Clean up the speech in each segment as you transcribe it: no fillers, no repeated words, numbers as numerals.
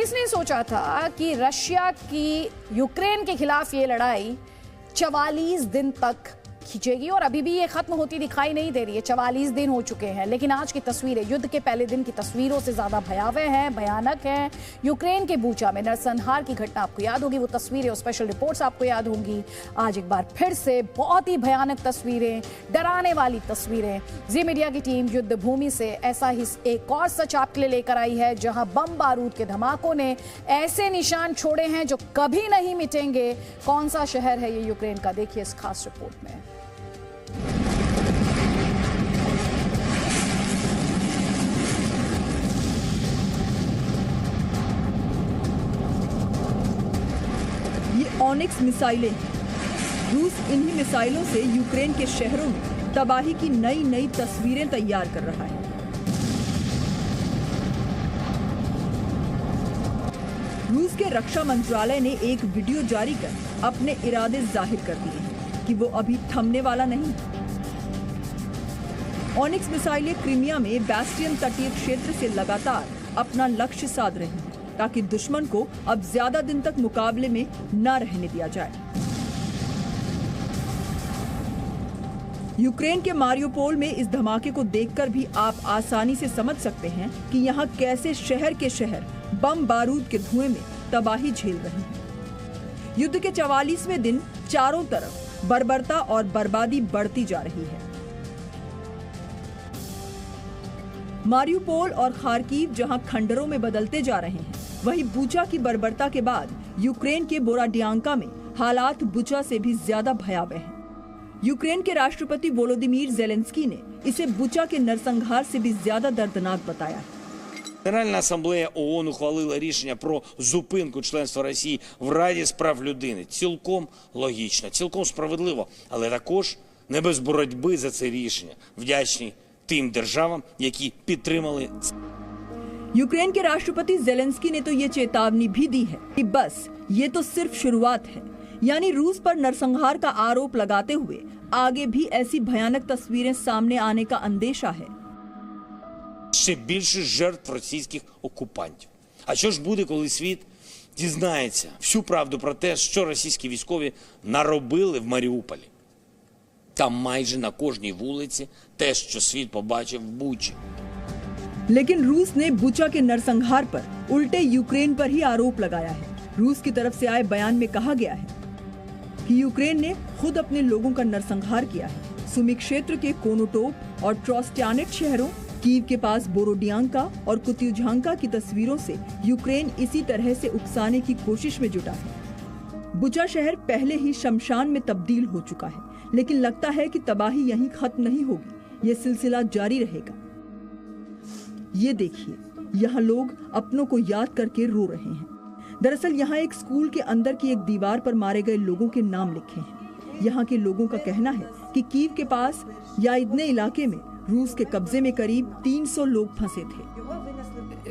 किसने सोचा था कि रशिया की यूक्रेन के खिलाफ ये लड़ाई 44 दिन तक खींचेगी और अभी भी ये खत्म होती दिखाई नहीं दे रही है। 44 दिन हो चुके हैं, लेकिन आज की तस्वीरें युद्ध के पहले दिन की तस्वीरों से ज्यादा भयावह हैं, भयानक हैं। यूक्रेन के बूचा में नरसंहार की घटना आपको याद होगी, वो तस्वीरें और स्पेशल रिपोर्ट्स आपको याद होंगी। आज एक बार फिर से बहुत ही भयानक तस्वीरें, डराने वाली तस्वीरें। जी मीडिया की टीम युद्ध भूमि से ऐसा ही एक और सच आपके लिए लेकर आई है, जहां बम बारूद के धमाकों ने ऐसे निशान छोड़े हैं जो कभी नहीं मिटेंगे। कौन सा शहर है ये यूक्रेन का, देखिए इस खास रिपोर्ट में। ऑनिक्स मिसाइलें हैं। रूस इन्हीं मिसाइलों से यूक्रेन के शहरों में तबाही की नई नई तस्वीरें तैयार कर रहा है। रूस के रक्षा मंत्रालय ने एक वीडियो जारी कर अपने इरादे जाहिर कर दिए हैं कि वो अभी थमने वाला नहीं। ऑनिक्स मिसाइलें क्रीमिया में बैस्टियन तटीय क्षेत्र से लगातार अपना लक्ष्य साध रही हैं, ताकि दुश्मन को अब ज्यादा दिन तक मुकाबले में न रहने दिया जाए। यूक्रेन के मारियोपोल में इस धमाके को देखकर भी आप आसानी से समझ सकते हैं कि यहाँ कैसे शहर के शहर बम बारूद के धुएं में तबाही झेल रहे हैं। युद्ध के 44वें दिन चारों तरफ बर्बरता और बर्बादी बढ़ती जा रही है। मारियोपोल और खार्किव जहां खंडरों में बदलते जा रहे हैं, वहीं बूचा की बर्बरता के बाद यूक्रेन के बोरोडियांका में हालात बूचा से भी ज्यादा भयावह हैं। यूक्रेन के राष्ट्रपति वोलोदिमीर ज़ेलेंस्की ने इसे बूचा के नरसंहार से भी ज्यादा दर्दनाक बताया। Генеральна асамблея ООН ухвалила рішення про зупинку членства Росії в Раді з прав людини. Цілком логічно, цілком справедливо, але також не без боротьби за це рішення. Вдячні тим державам, які підтримали це. यूक्रेन के राष्ट्रपति ज़ेलेंस्की ने तो ये चेतावनी भी दी है कि बस ये तो सिर्फ शुरुआत है, यानी रूस पर नरसंहार का आरोप लगाते हुए आगे भी ऐसी भयानक तस्वीरें सामने आने का अंदेशा है। Ще більше жертв російських окупантів. А що ж буде, коли світ дізнається всю правду про те, що російські військові наробили в Маріуполі? Там майже на кожній вулиці те, що світ побачив в Бучі. लेकिन रूस ने बूचा के नरसंहार पर उल्टे यूक्रेन पर ही आरोप लगाया है। रूस की तरफ से आए बयान में कहा गया है कि यूक्रेन ने खुद अपने लोगों का नरसंहार किया है। सुमी क्षेत्र के कोनोटोप और ट्रोस्ट्यानेट शहरों, कीव के पास बोरोडियांका और कुत्युझांका की तस्वीरों से यूक्रेन इसी तरह से उकसाने की कोशिश में जुटा है। बूचा शहर पहले ही शमशान में तब्दील हो चुका है, लेकिन लगता है कि तबाही यहीं खत्म नहीं होगी, ये सिलसिला जारी रहेगा। ये देखिए, यहाँ लोग अपनों को याद करके रो रहे हैं। दरअसल यहाँ एक स्कूल के अंदर की एक दीवार पर मारे गए लोगों के नाम लिखे हैं। यहाँ के लोगों का कहना है कि कीव के पास याइदने इलाके में रूस के कब्जे में करीब 300 लोग फंसे थे।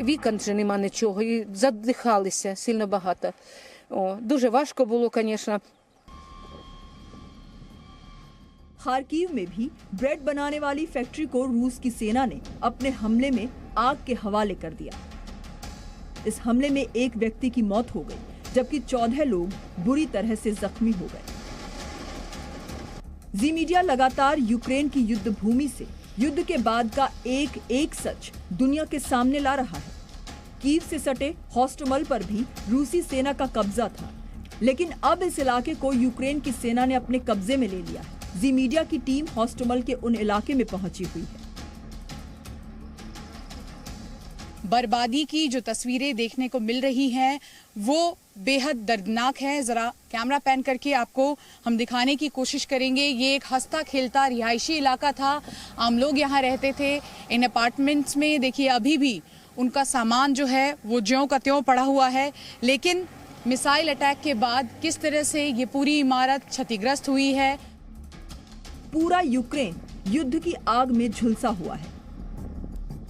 Вікон же нема нічого, і задихалися сильно багато. Дуже важко було, звісно. खार्किव में भी ब्रेड बनाने वाली फैक्ट्री को रूस की सेना ने अपने हमले में आग के हवाले कर दिया। इस हमले में एक व्यक्ति की मौत हो गई, जबकि 14 लोग बुरी तरह से जख्मी हो गए। जी मीडिया लगातार यूक्रेन की युद्ध भूमि से युद्ध के बाद का एक एक सच दुनिया के सामने ला रहा है। कीव से सटे हॉस्टमल पर भी रूसी सेना का कब्जा था, लेकिन अब इस इलाके को यूक्रेन की सेना ने अपने कब्जे में ले लिया है। जी मीडिया की टीम हॉस्टमल के उन इलाके में पहुंची हुई है। बर्बादी की जो तस्वीरें देखने को मिल रही हैं वो बेहद दर्दनाक है। जरा कैमरा पैन करके आपको हम दिखाने की कोशिश करेंगे। ये एक हंसता खेलता रिहायशी इलाका था, आम लोग यहाँ रहते थे इन अपार्टमेंट्स में। देखिए अभी भी उनका सामान जो है वो ज्यों का त्यों पड़ा हुआ है, लेकिन मिसाइल अटैक के बाद किस तरह से ये पूरी इमारत क्षतिग्रस्त हुई है। पूरा यूक्रेन युद्ध की आग में झुलसा हुआ है।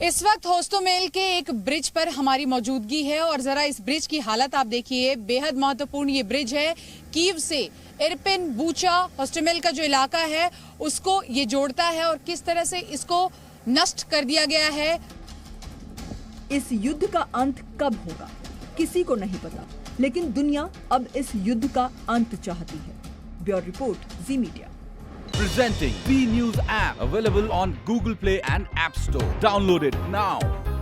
इस वक्त होस्टोमेल के एक ब्रिज पर हमारी मौजूदगी है और जरा इस ब्रिज की हालत आप देखिए, बेहद महत्वपूर्ण ये ब्रिज है। कीव से इरपिन, बूचा, होस्टोमेल का जो इलाका है उसको ये जोड़ता है और किस तरह से इसको नष्ट कर दिया गया है। इस युद्ध का अंत कब होगा, किसी को नहीं पता, लेकिन दुनिया अब इस युद्ध का अंत चाहती है। Bureau report, ji media. Presenting B News app, available on Google Play and App Store. Download it now.